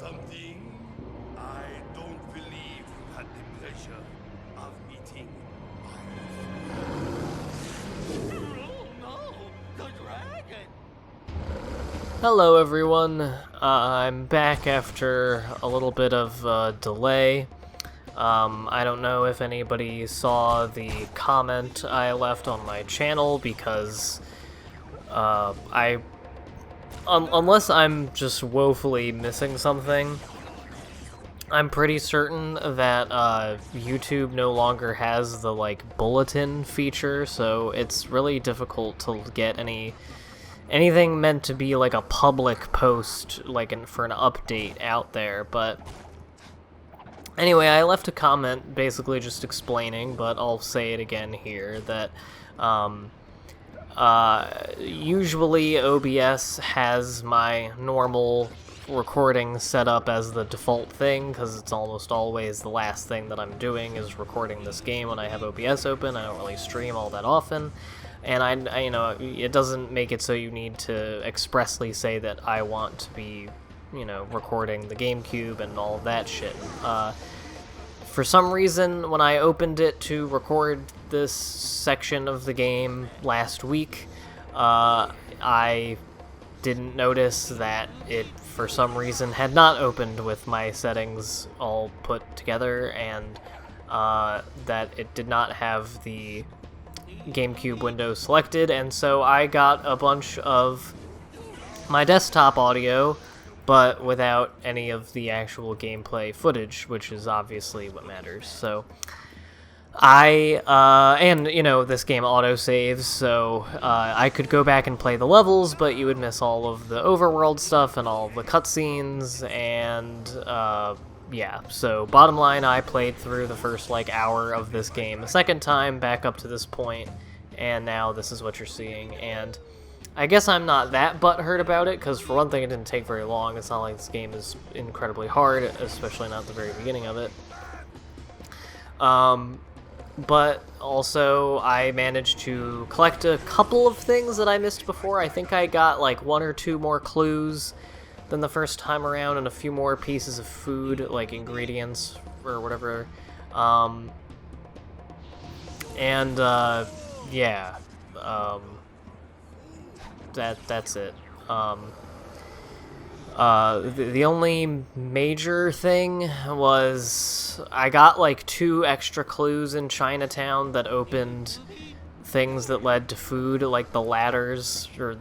something? I don't believe you had the pleasure of meeting Oh no, the dragon! Hello everyone, I'm back after a little bit of delay. I don't know if anybody saw the comment I left on my channel because unless I'm just woefully missing something, I'm pretty certain that YouTube no longer has the bulletin feature, so it's really difficult to get anything meant to be like a public post for an update out there. But anyway, I left a comment basically just explaining, but I'll say it again here, that usually OBS has my normal recording set up as the default thing, because it's almost always the last thing that I'm doing is recording this game when I have OBS open. I don't really stream all that often, and I it doesn't make it so you need to expressly say that I want to be, recording the GameCube and all of that shit. For some reason, when I opened it to record this section of the game last week, I didn't notice that it, for some reason, had not opened with my settings all put together, and that it did not have the GameCube window selected, and so I got a bunch of my desktop audio, but without any of the actual gameplay footage, which is obviously what matters. So this game auto-saves, so I could go back and play the levels, but you would miss all of the overworld stuff and all the cutscenes, and yeah, so bottom line, I played through the first hour of this game a second time, back up to this point, and now this is what you're seeing. And I guess I'm not that butthurt about it, because for one thing, it didn't take very long. It's not like this game is incredibly hard, especially not at the very beginning of it. But also, I managed to collect a couple of things that I missed before. I think I got one or two more clues than the first time around, and a few more pieces of food, like ingredients or whatever. Yeah. That's it. The only major thing was I got two extra clues in Chinatown that opened things that led to food, like the ladders, or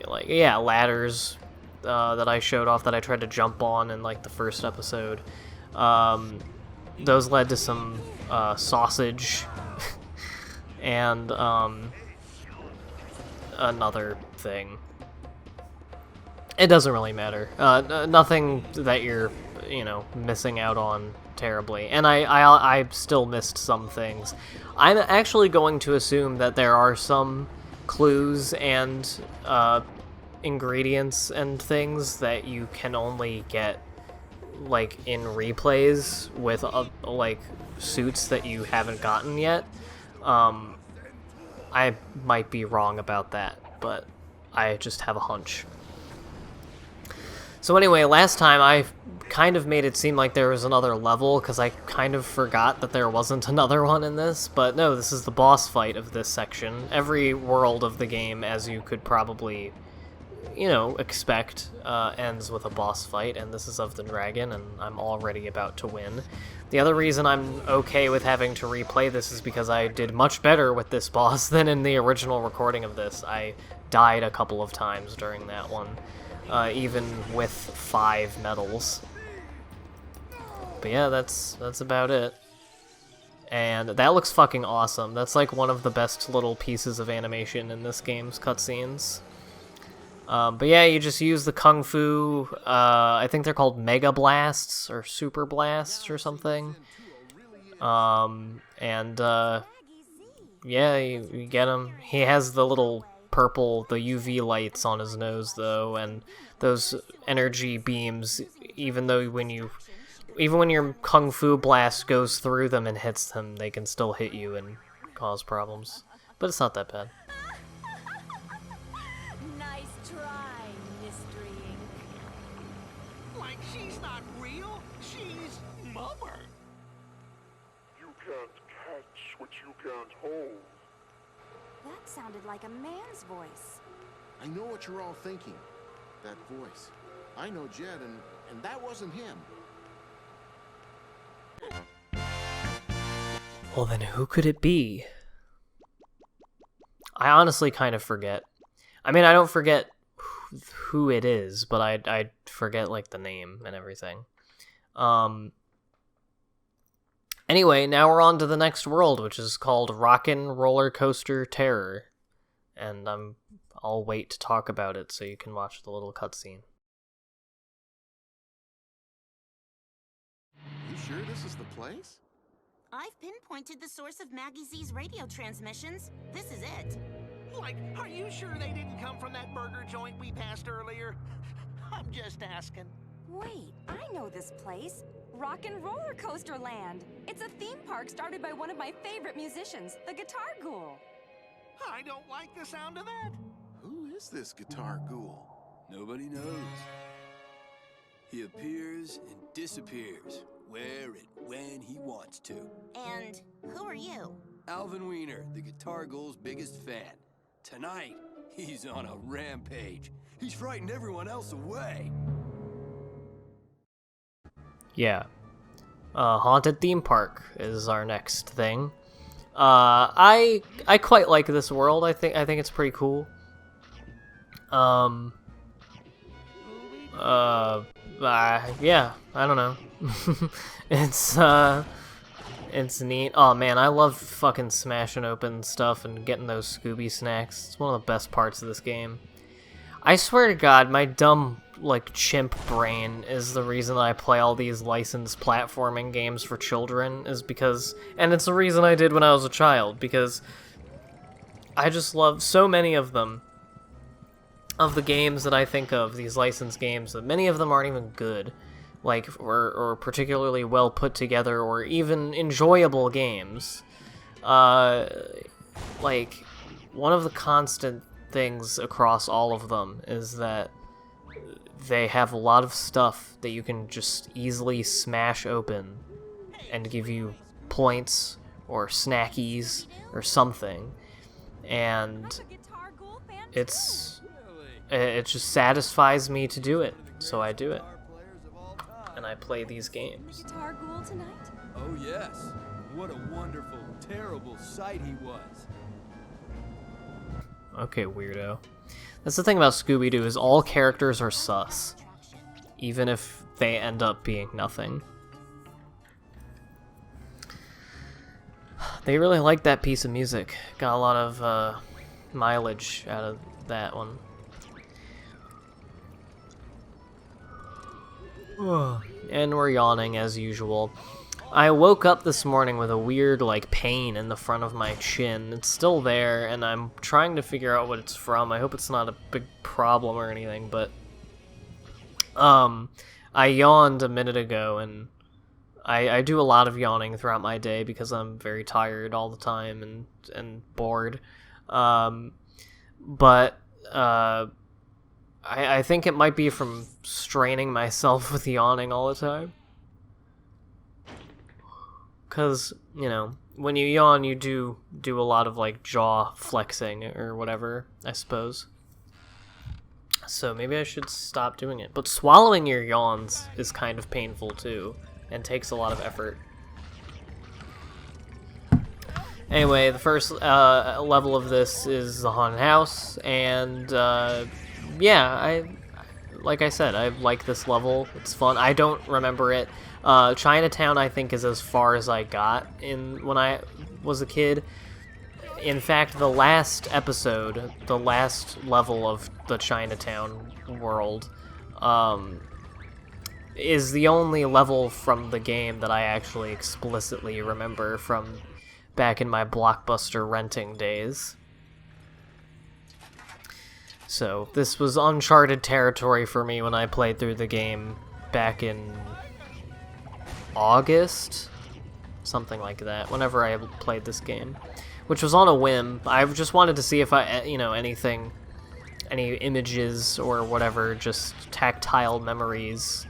ladders that I showed off that I tried to jump on in the first episode. Those led to some sausage and another thing. It doesn't really matter. Nothing that you're, missing out on terribly. And I still missed some things. I'm actually going to assume that there are some clues and ingredients and things that you can only get in replays with suits that you haven't gotten yet. I might be wrong about that, but I just have a hunch. So anyway, last time I kind of made it seem like there was another level, because I kind of forgot that there wasn't another one in this, but no, this is the boss fight of this section. Every world of the game, as you could probably, expect, ends with a boss fight, and this is of the dragon, and I'm already about to win. The other reason I'm okay with having to replay this is because I did much better with this boss than in the original recording of this. I died a couple of times during that one. Even with 5 medals. But yeah, that's about it. And that looks fucking awesome. That's one of the best little pieces of animation in this game's cutscenes. But yeah, you just use the Kung Fu, I think they're called Mega Blasts, or Super Blasts, or something. Yeah, you get him. He has the little purple, the UV lights on his nose, though, and those energy beams, even when your Kung Fu blast goes through them and hits them, they can still hit you and cause problems. But it's not that bad. Nice try, Mystery Inc. Like she's not real, she's Mummer. You can't catch what you can't hold. That sounded like a man's voice. I know what you're all thinking. That voice. I know Jed, and that wasn't him. Well, then who could it be? I honestly kind of forget. I mean, I don't forget who it is, but I forget, like, the name and everything. Anyway, now we're on to the next world, which is called Rockin' Roller Coaster Terror. And I'll wait to talk about it so you can watch the little cutscene. You sure this is the place? I've pinpointed the source of Maggie Z's radio transmissions. This is it. Like, are you sure they didn't come from that burger joint we passed earlier? I'm just asking. Wait, I know this place. Rockin' Roller Coaster Land. It's a theme park started by one of my favorite musicians, the Guitar Ghoul. I don't like the sound of that. Who is this Guitar Ghoul? Nobody knows. He appears and disappears, where and when he wants to. And who are you? Alvin Wiener, the Guitar Ghoul's biggest fan. Tonight, he's on a rampage. He's frightened everyone else away. Yeah. Haunted theme park is our next thing. I quite like this world. I think it's pretty cool. Yeah, I don't know. It's neat. Oh man, I love fucking smashing open stuff and getting those Scooby snacks. It's one of the best parts of this game. I swear to God, my dumb, like, chimp brain is the reason I play all these licensed platforming games for children, is because, and it's the reason I did when I was a child, because I just love so many of them. Of the games that I think of, these licensed games, that many of them aren't even good, like, or particularly well put together, or even enjoyable games. Like, one of the constant things across all of them is that they have a lot of stuff that you can just easily smash open and give you points or snackies or something, and it just satisfies me to do it, so I do it, and I play these games. Guitar Ghoul tonight? Oh yes, what a wonderful, terrible sight he was. Okay, weirdo. That's the thing about Scooby-Doo, is all characters are sus, even if they end up being nothing. They really like that piece of music. Got a lot of mileage out of that one. And we're yawning as usual. I woke up this morning with a weird, like, pain in the front of my chin. It's still there, and I'm trying to figure out what it's from. I hope it's not a big problem or anything, but I yawned a minute ago, and I do a lot of yawning throughout my day because I'm very tired all the time and bored. But I think it might be from straining myself with yawning all the time. Because, you know, when you yawn, you do a lot of, like, jaw flexing or whatever, I suppose. So maybe I should stop doing it. But swallowing your yawns is kind of painful, too, and takes a lot of effort. Anyway, the first level of this is the haunted house, and, yeah, like I said, I like this level. It's fun. I don't remember it. Chinatown, I think, is as far as I got when I was a kid. In fact, the last episode, the last level of the Chinatown world, is the only level from the game that I actually explicitly remember from back in my Blockbuster renting days. So, this was uncharted territory for me when I played through the game back in August? Something like that, whenever I played this game. Which was on a whim. I just wanted to see if any images or whatever, just tactile memories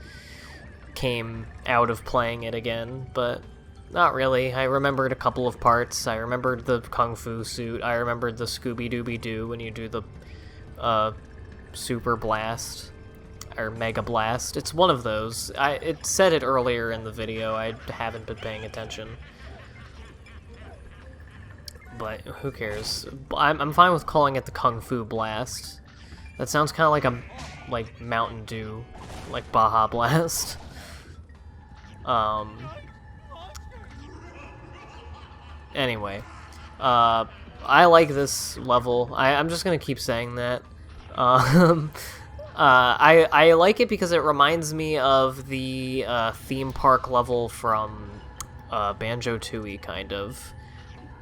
came out of playing it again, but not really. I remembered a couple of parts. I remembered the Kung Fu suit. I remembered the Scooby-Doo when you do the Super Blast, or Mega Blast. It's one of those. It said it earlier in the video. I haven't been paying attention. But who cares? I'm fine with calling it the Kung Fu Blast. That sounds kind of like Mountain Dew, like Baja Blast. Anyway, I like this level. I'm just gonna keep saying that. I like it because it reminds me of the theme park level from Banjo-Tooie, kind of.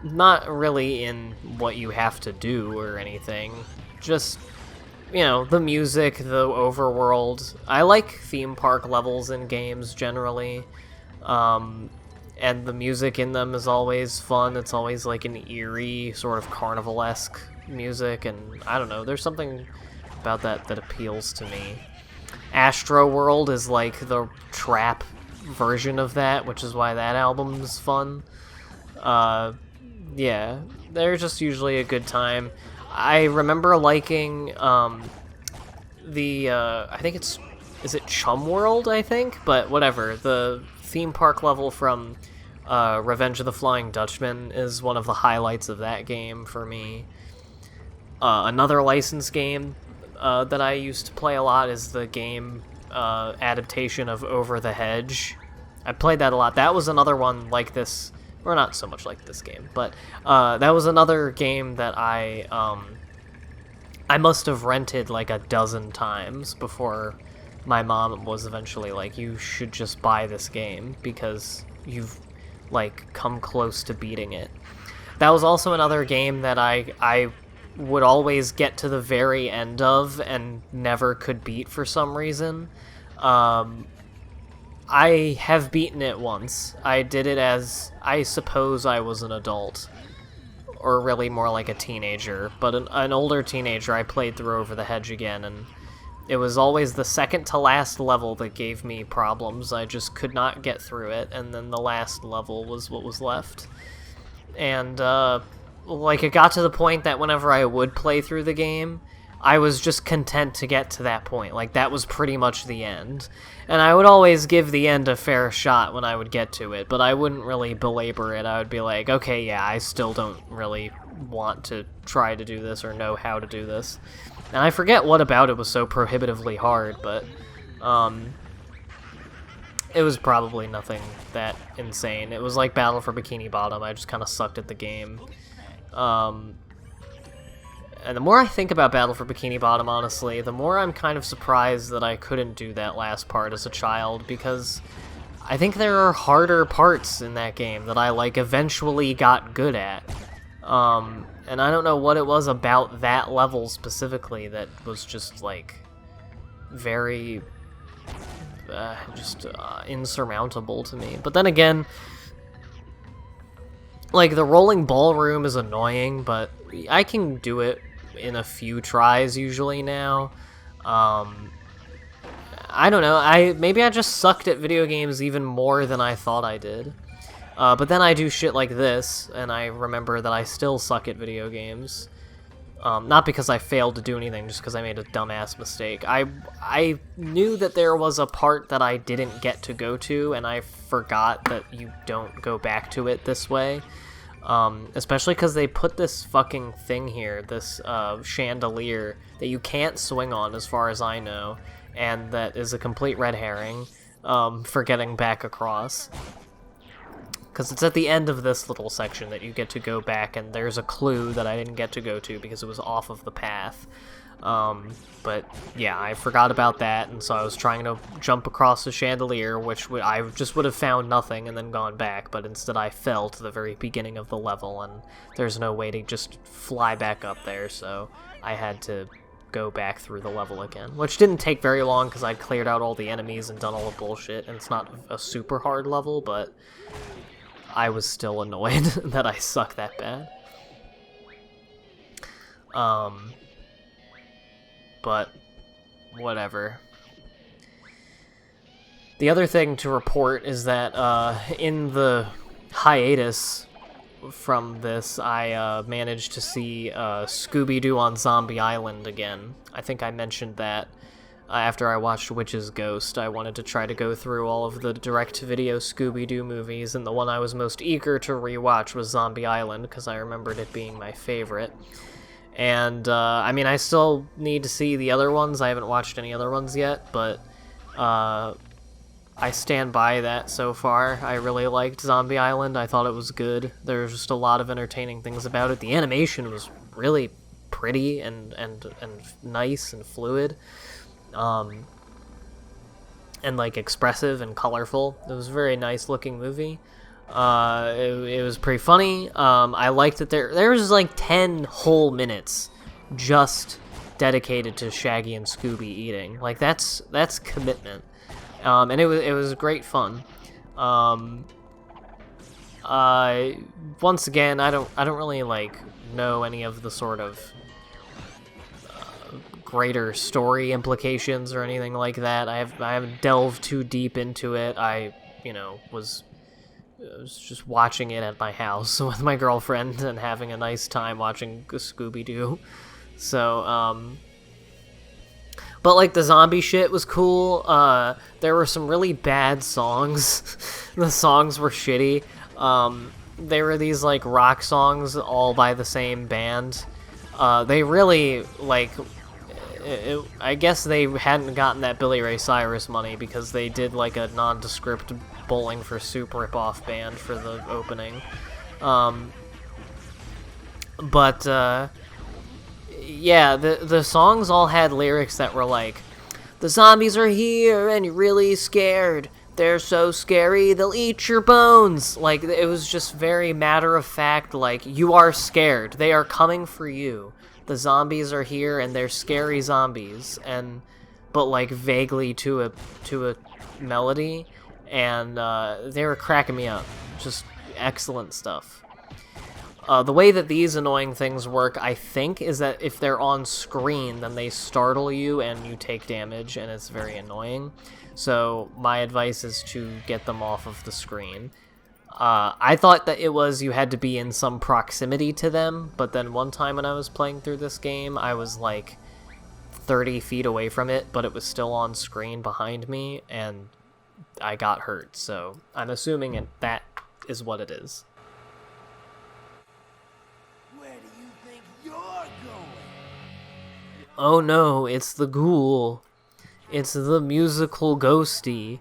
Not really in what you have to do or anything. Just, you know, the music, the overworld. I like theme park levels in games generally. And the music in them is always fun. It's always like an eerie, sort of carnival-esque music, and I don't know, there's something about that appeals to me. Astro World is like the trap version of that, which is why that album's fun. Yeah, they're just usually a good time. I remember liking I think is it Chum World, I think? But whatever, the theme park level from Revenge of the Flying Dutchman is one of the highlights of that game for me. Another licensed game that I used to play a lot is the game adaptation of Over the Hedge. I played that a lot. That was another one like this, or not so much like this game, but that was another game that I must have rented like a dozen times before my mom was eventually like, you should just buy this game because you've like come close to beating it. That was also another game that I would always get to the very end of and never could beat for some reason. I have beaten it once. I did it as, I suppose I was an adult, or really more like a teenager, but an older teenager. I played through Over the Hedge again, and it was always the second to last level that gave me problems. I just could not get through it, and then the last level was what was left. And, like, it got to the point that whenever I would play through the game, I was just content to get to that point. Like, that was pretty much the end. And I would always give the end a fair shot when I would get to it, but I wouldn't really belabor it. I would be like, okay, yeah, I still don't really want to try to do this or know how to do this. And I forget what about it was so prohibitively hard, but it was probably nothing that insane. It was like Battle for Bikini Bottom. I just kind of sucked at the game. And the more I think about Battle for Bikini Bottom, honestly, the more I'm kind of surprised that I couldn't do that last part as a child, because I think there are harder parts in that game that I, like, eventually got good at. And I don't know what it was about that level specifically that was just, like, very, insurmountable to me. But then again, like, the rolling ballroom is annoying, but I can do it in a few tries usually now. I don't know, maybe I just sucked at video games even more than I thought I did. But then I do shit like this, and I remember that I still suck at video games. Not because I failed to do anything, just because I made a dumbass mistake. I knew that there was a part that I didn't get to go to, and I forgot that you don't go back to it this way. Especially because they put this fucking thing here, this chandelier, that you can't swing on as far as I know, and that is a complete red herring for getting back across. Because it's at the end of this little section that you get to go back, and there's a clue that I didn't get to go to because it was off of the path. But yeah, I forgot about that, and so I was trying to jump across the chandelier, which I just would have found nothing and then gone back, but instead I fell to the very beginning of the level, and there's no way to just fly back up there, so I had to go back through the level again, which didn't take very long because I'd cleared out all the enemies and done all the bullshit, and it's not a super hard level, but I was still annoyed that I suck that bad. But whatever. The other thing to report is that in the hiatus from this, I managed to see Scooby-Doo on Zombie Island again. I think I mentioned that after I watched Witch's Ghost. I wanted to try to go through all of the direct-to-video Scooby-Doo movies, and the one I was most eager to rewatch was Zombie Island, because I remembered it being my favorite. And, I mean, I still need to see the other ones. I haven't watched any other ones yet, but I stand by that so far. I really liked Zombie Island. I thought it was good. There's just a lot of entertaining things about it. The animation was really pretty and nice and fluid. And like expressive and colorful. It was a very nice looking movie. It was pretty funny. I liked that there was like 10 whole minutes just dedicated to Shaggy and Scooby eating. Like that's commitment. And it was great fun. Once again, I don't really like know any of the sort of greater story implications or anything like that. I haven't delved too deep into it. I was just watching it at my house with my girlfriend and having a nice time watching Scooby-Doo. So, but like the zombie shit was cool. There were some really bad songs. The songs were shitty. They were these like rock songs all by the same band. They really like. I guess they hadn't gotten that Billy Ray Cyrus money because they did like a nondescript Bowling for Soup ripoff band for the opening. Yeah, the songs all had lyrics that were like, "The zombies are here and you're really scared. They're so scary, they'll eat your bones." Like, it was just very matter of fact, like, you are scared. They are coming for you. The zombies are here and they're scary zombies, but like vaguely to a melody, and they were cracking me up. Just excellent stuff. The way that these annoying things work, I think, is that if they're on screen, then they startle you and you take damage, and it's very annoying. So my advice is to get them off of the screen. I thought that it was you had to be in some proximity to them, but then one time when I was playing through this game, I was like 30 feet away from it, but it was still on screen behind me, and I got hurt. So I'm assuming that is what it is. Where do you think you're going? Oh no, it's the ghoul. It's the musical ghosty.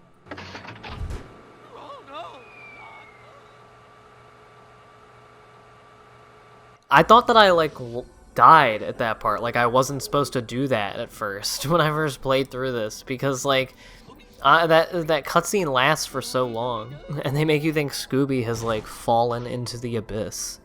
I thought that I, like, died at that part. Like, I wasn't supposed to do that at first, when I first played through this, because, like, that cutscene lasts for so long, and they make you think Scooby has, like, fallen into the abyss.